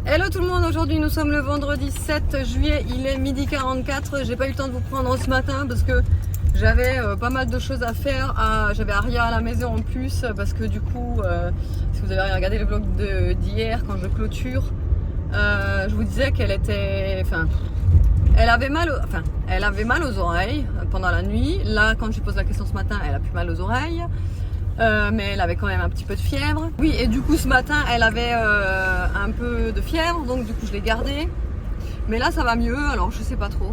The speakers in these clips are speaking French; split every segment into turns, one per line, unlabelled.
Hello tout le monde, aujourd'hui nous sommes le vendredi 7 juillet, il est midi 44. J'ai pas eu le temps de vous prendre ce matin parce que j'avais pas mal de choses à faire. J'avais Aria à la maison en plus parce que du coup, si vous avez regardé le vlog d'hier quand je clôture, je vous disais qu'elle était... elle avait mal aux oreilles pendant la nuit. Là, quand je lui pose la question ce matin, elle a plus mal aux oreilles. Mais elle avait quand même un petit peu de fièvre. Oui, et du coup ce matin elle avait un peu de fièvre, donc du coup je l'ai gardée. Mais là ça va mieux, alors je sais pas trop.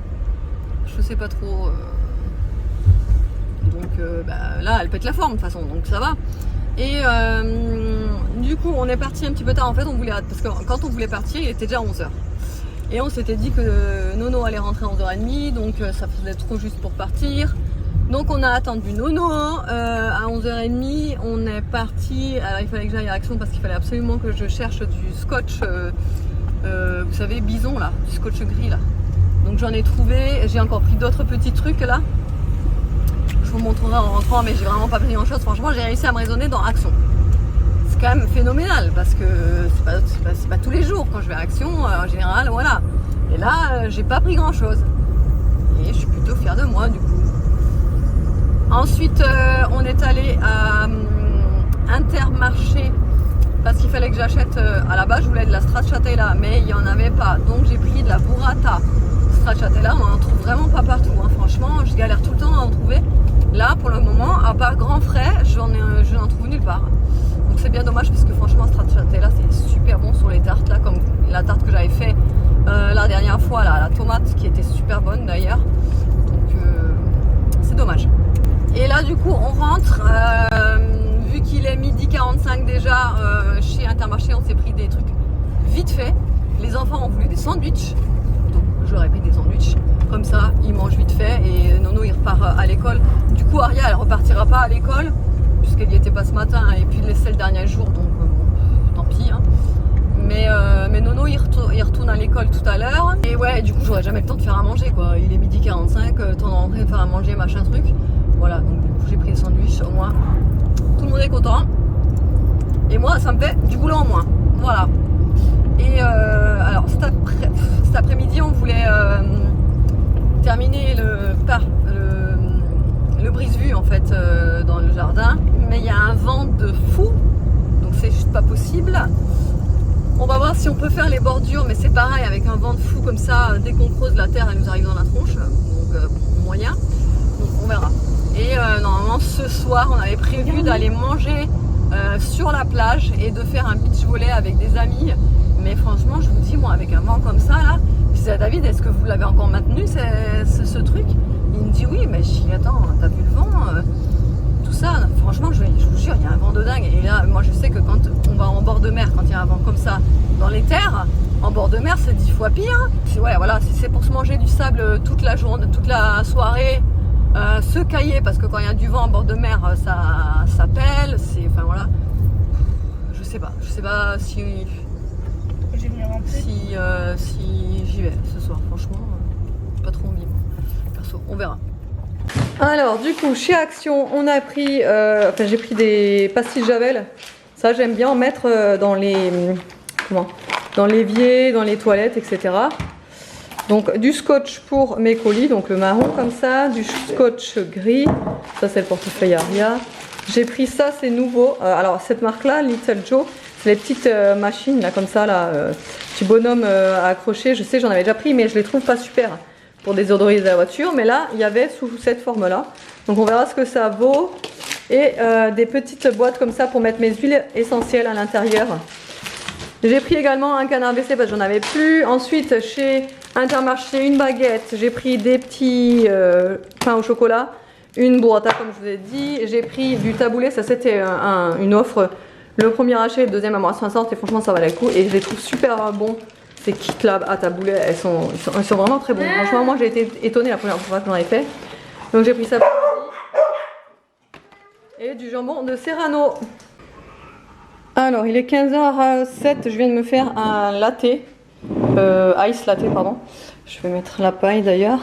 Donc là elle pète la forme de toute façon, donc ça va. Et du coup on est parti un petit peu tard en fait, parce que quand on voulait partir il était déjà 11h. Et on s'était dit que Nono allait rentrer à 11h30, donc ça faisait trop juste pour partir. Donc on a attendu Nono, à 11h30 on est parti. Alors il fallait que j'aille à Action parce qu'il fallait absolument que je cherche du scotch, vous savez, bison là, du scotch gris là. Donc j'en ai trouvé, j'ai encore pris d'autres petits trucs là. Je vous montrerai en rentrant, mais j'ai vraiment pas pris grand chose. Franchement j'ai réussi à me raisonner dans Action. C'est quand même phénoménal parce que c'est pas tous les jours quand je vais à Action, en général, voilà. Et là j'ai pas pris grand chose. Et je suis plutôt fière de moi du coup. Ensuite, on est allé à Intermarché parce qu'il fallait que j'achète. À la base, je voulais de la stracciatella, mais il n'y en avait pas. Donc, j'ai pris de la burrata. Stracciatella, on en trouve vraiment pas partout. Hein. Franchement, je galère tout le temps à en trouver. Là, pour le moment, à part grand frais, je n'en trouve nulle part. Donc, c'est bien dommage parce que franchement, stracciatella, c'est super bon sur les tartes. Là, comme la tarte que j'avais fait la dernière fois, là, la tomate qui était super bonne d'ailleurs. Donc, c'est dommage. Et là du coup on rentre, vu qu'il est midi 45 déjà, chez Intermarché on s'est pris des trucs vite fait. Les enfants ont voulu des sandwichs, donc je leur ai pris des sandwichs, comme ça ils mangent vite fait et Nono il repart à l'école. Du coup Aria elle repartira pas à l'école, puisqu'elle n'y était pas ce matin et puis c'est le dernier jour, donc tant pis. Hein. Mais Nono il retourne à l'école tout à l'heure. Et ouais, du coup j'aurais jamais le temps de faire à manger quoi. Il est midi 45, temps de rentrer, faire à manger, machin truc. Voilà, donc du coup j'ai pris le sandwich, au moins tout le monde est content. Et moi ça me fait du boulot en moins. Voilà. Et alors cet après-midi on voulait terminer le brise-vue en fait dans le jardin. Mais il y a un vent de fou, donc c'est juste pas possible. On va voir si on peut faire les bordures, mais c'est pareil avec un vent de fou comme ça, dès qu'on creuse la terre elle nous arrive dans la tronche. Donc moyen. Donc on verra. Et normalement ce soir on avait prévu d'aller manger sur la plage et de faire un beach volley avec des amis. Mais franchement je vous dis, moi avec un vent comme ça là, je disais à David, est-ce que vous l'avez encore maintenu ce truc? Il me dit oui, mais je dis attends, t'as vu le vent, tout ça, franchement je vous jure il y a un vent de dingue. Et là moi je sais que quand on va en bord de mer, quand il y a un vent comme ça dans les terres, en bord de mer c'est 10 fois pire. Ouais voilà, si c'est pour se manger du sable toute la journée, toute la soirée, se cailler parce que quand il y a du vent en bord de mer ça pèle, enfin voilà, je sais pas si j'y vais ce soir, franchement pas trop envie perso, on verra. Alors du coup chez Action on a pris j'ai pris des pastilles Javel, ça j'aime bien en mettre dans l'évier, dans les toilettes, etc. Donc du scotch pour mes colis, donc le marron comme ça, du scotch gris, ça c'est le portefeuille Aria. J'ai pris ça, c'est nouveau. Alors cette marque là, Little Joe, c'est les petites machines là comme ça, là, petits bonhommes à accrocher. Je sais, j'en avais déjà pris, mais je les trouve pas super pour désodoriser la voiture. Mais là, il y avait sous cette forme là. Donc on verra ce que ça vaut. Et des petites boîtes comme ça pour mettre mes huiles essentielles à l'intérieur. J'ai pris également un canard WC parce que j'en avais plus. Ensuite, chez Intermarché, une baguette. J'ai pris des petits pains au chocolat. Une burrata, comme je vous ai dit. J'ai pris du taboulé. Ça, c'était une offre. Le premier achat, le deuxième à moins 60. Et franchement, ça valait le coup. Et je les trouve super bons. Ces kits là à taboulé, ils sont vraiment très bons. Franchement, moi, j'ai été étonnée la première fois que j'en ai fait. Donc, j'ai pris ça. Et du jambon de Serrano. Alors il est 15h07, je viens de me faire un latte, ice latte pardon. Je vais mettre la paille d'ailleurs.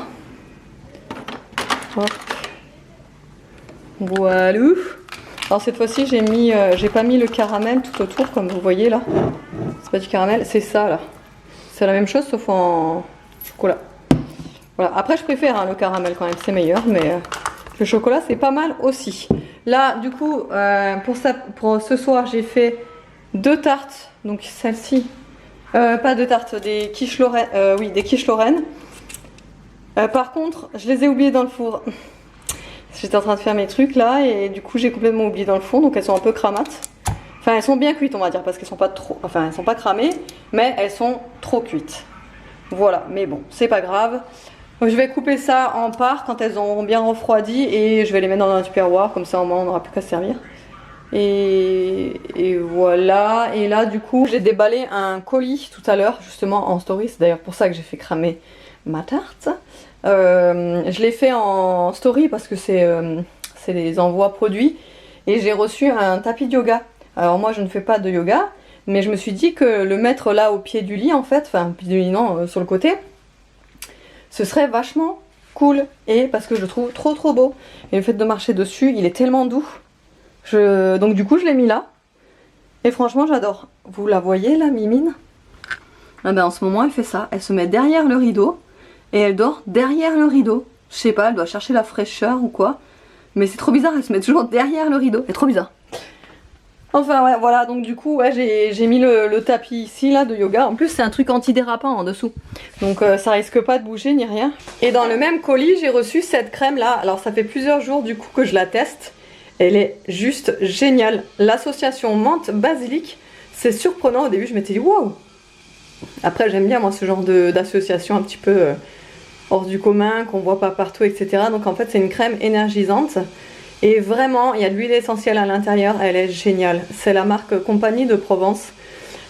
Voilà. Alors cette fois-ci j'ai pas mis le caramel tout autour comme vous voyez là. C'est pas du caramel, c'est ça là. C'est la même chose sauf en chocolat. Voilà. Après je préfère hein, le caramel quand même, c'est meilleur, mais le chocolat c'est pas mal aussi. Là du coup pour ce soir j'ai fait 2 tartes, donc celle-ci, pas 2 tartes, des quiches Lorraine, oui des quiches Lorraine. Par contre je les ai oubliées dans le four. J'étais en train de faire mes trucs là et du coup j'ai complètement oublié dans le fond, donc elles sont un peu cramates. Enfin elles sont bien cuites on va dire parce qu'elles sont pas trop, enfin elles sont pas cramées, mais elles sont trop cuites. Voilà, mais bon c'est pas grave. Je vais couper ça en parts quand elles auront bien refroidi et je vais les mettre dans un tupperware, comme ça au moins on n'aura plus qu'à se servir. Et voilà, et là du coup j'ai déballé un colis tout à l'heure justement en story, c'est d'ailleurs pour ça que j'ai fait cramer ma tarte. Je l'ai fait en story parce que c'est les envois produits et j'ai reçu un tapis de yoga. Alors moi je ne fais pas de yoga, mais je me suis dit que le mettre là au pied du lit en fait, enfin pied du lit non, sur le côté, ce serait vachement cool et parce que je le trouve trop beau. Et le fait de marcher dessus, il est tellement doux. Donc du coup je l'ai mis là et franchement j'adore. Vous la voyez là, Mimine? Ah ben, en ce moment elle fait ça, elle se met derrière le rideau et elle dort derrière le rideau. Je sais pas, elle doit chercher la fraîcheur ou quoi, mais c'est trop bizarre, elle se met toujours derrière le rideau, c'est trop bizarre. Enfin ouais, voilà, donc du coup ouais, j'ai mis le tapis ici là de yoga. En plus c'est un truc antidérapant en dessous, donc ça risque pas de bouger ni rien. Et dans le même colis j'ai reçu cette crème là. Alors ça fait plusieurs jours du coup que je la teste. Elle est juste géniale. L'association menthe basilic, c'est surprenant. Au début je m'étais dit waouh. Après j'aime bien moi ce genre d'association un petit peu hors du commun, qu'on voit pas partout, etc. Donc en fait c'est une crème énergisante. Et vraiment, il y a de l'huile essentielle à l'intérieur, elle est géniale. C'est la marque Compagnie de Provence.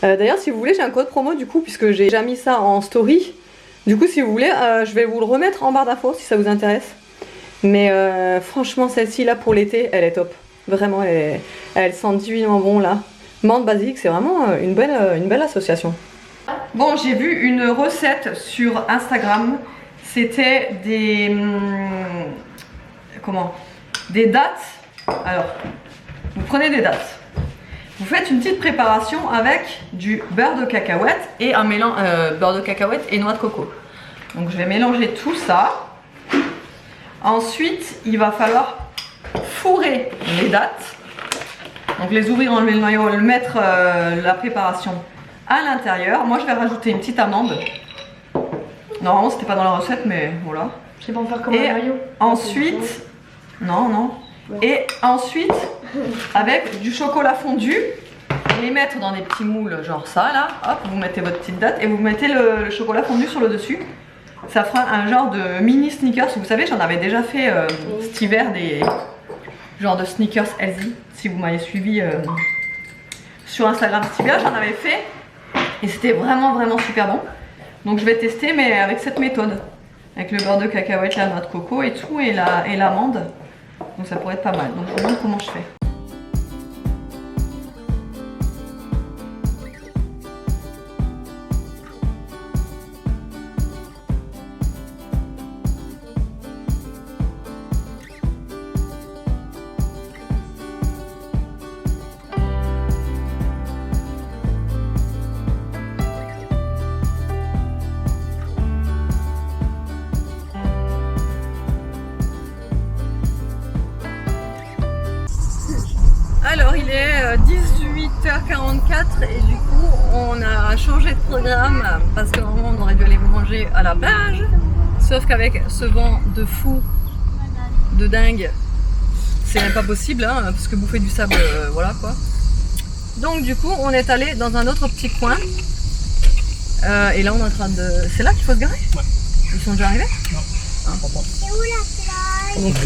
D'ailleurs, si vous voulez, j'ai un code promo du coup, puisque j'ai déjà mis ça en story. Du coup, si vous voulez, je vais vous le remettre en barre d'infos si ça vous intéresse. Mais franchement, celle-ci là pour l'été, elle est top. Vraiment, elle sent divinement bon là. Menthe basique, c'est vraiment une belle association. Bon, j'ai vu une recette sur Instagram. C'était des... des dattes. Alors, vous prenez des dattes. Vous faites une petite préparation avec du beurre de cacahuète et un mélange beurre de cacahuète et noix de coco. Donc je vais mélanger tout ça. Ensuite, il va falloir fourrer les dattes. Donc les ouvrir, enlever le noyau, mettre la préparation à l'intérieur. Moi, je vais rajouter une petite amande. Normalement, c'était pas dans la recette, mais voilà.
Je sais pas en faire comme un noyau.
Ensuite, non. Ouais. Et ensuite, avec du chocolat fondu, les mettre dans des petits moules, genre ça là. Hop, vous mettez votre petite date et vous mettez le chocolat fondu sur le dessus. Ça fera un genre de mini sneakers. Vous savez, j'en avais déjà fait cet hiver des genres de sneakers healthy. Si vous m'avez suivi sur Instagram cet hiver, j'en avais fait. Et c'était vraiment super bon. Donc je vais tester, mais avec cette méthode. Avec le beurre de cacahuète, la noix de coco et tout, et l'amande. Donc ça pourrait être pas mal. Donc je vous montre comment je fais. Alors il est 18h44 et du coup on a changé de programme parce que normalement on aurait dû aller manger à la plage, sauf qu'avec ce vent de fou, de dingue, c'est même pas possible hein, parce que bouffer du sable, voilà quoi. Donc du coup on est allé dans un autre petit coin et là on est en train de... C'est là qu'il faut se garer? Ouais. Ils sont déjà arrivés? Non. Ah. C'est où la plage? Donc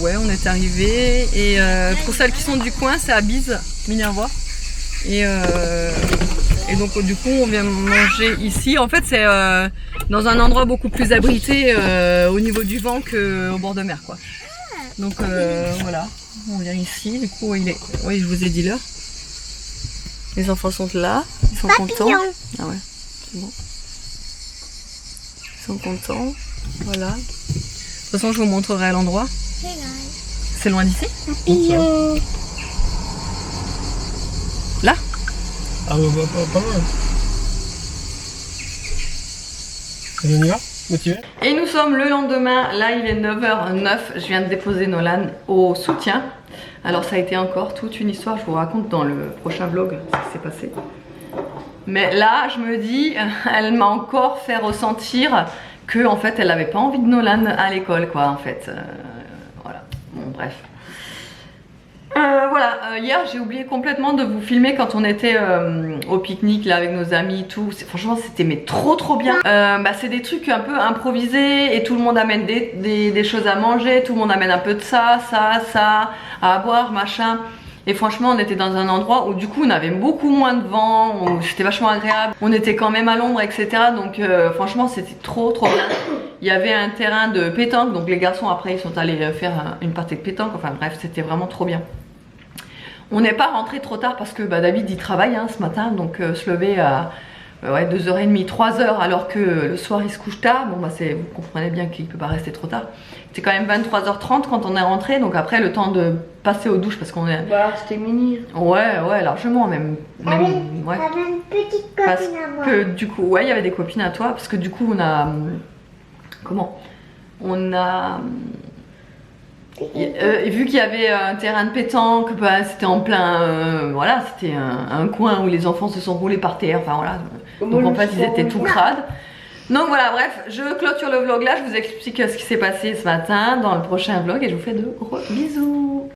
ouais, on est arrivé et pour celles qui sont du coin, c'est à Bise, Minervois. Et donc du coup, on vient manger ici. En fait, c'est dans un endroit beaucoup plus abrité au niveau du vent qu'au bord de mer, quoi. Donc voilà, on vient ici. Du coup, il est. Oui, je vous ai dit l'heure. Les enfants sont là, ils sont contents. Ah ouais, c'est bon. Ils sont contents. Voilà. De toute façon, je vous montrerai l'endroit. C'est loin d'ici? Là?
Ah bah, pas loin.
Allez, on y va? Motivé?
Et nous sommes le lendemain, là il est 9h09, je viens de déposer Nolan au soutien. Alors ça a été encore toute une histoire, je vous raconte dans le prochain vlog ce qui s'est passé. Mais là je me dis, elle m'a encore fait ressentir que en fait elle avait pas envie de Nolan à l'école quoi en fait. Voilà, bon bref. Voilà, hier j'ai oublié complètement de vous filmer quand on était au pique-nique là avec nos amis et tout. Franchement c'était mais trop bien. C'est des trucs un peu improvisés et tout le monde amène des choses à manger, tout le monde amène un peu de ça, à boire, machin. Et franchement on était dans un endroit où du coup on avait beaucoup moins de vent, c'était vachement agréable. On était quand même à l'ombre etc. Donc franchement c'était trop bien. Il y avait un terrain de pétanque, donc les garçons après ils sont allés faire une partie de pétanque. Enfin bref c'était vraiment trop bien. On n'est pas rentré trop tard parce que David il travaille ce matin, donc se lever à 2h30, 3h alors que le soir il se couche tard, bon vous comprenez bien qu'il peut pas rester trop tard. C'était quand même 23h30 quand on est rentré, donc après le temps de passer aux douches parce qu'on est...
Bah c'était mini.
Ouais largement même.
T'avais une petite copine
parce
à moi.
que du coup, il y avait des copines à toi, parce que du coup on a... Comment? On a... vu qu'il y avait un terrain de pétanque, c'était en plein, voilà, c'était un coin où les enfants se sont roulés par terre, enfin voilà, donc en fait ils étaient tout crades. Donc voilà, bref, je clôture le vlog là, je vous explique ce qui s'est passé ce matin dans le prochain vlog et je vous fais de gros bisous.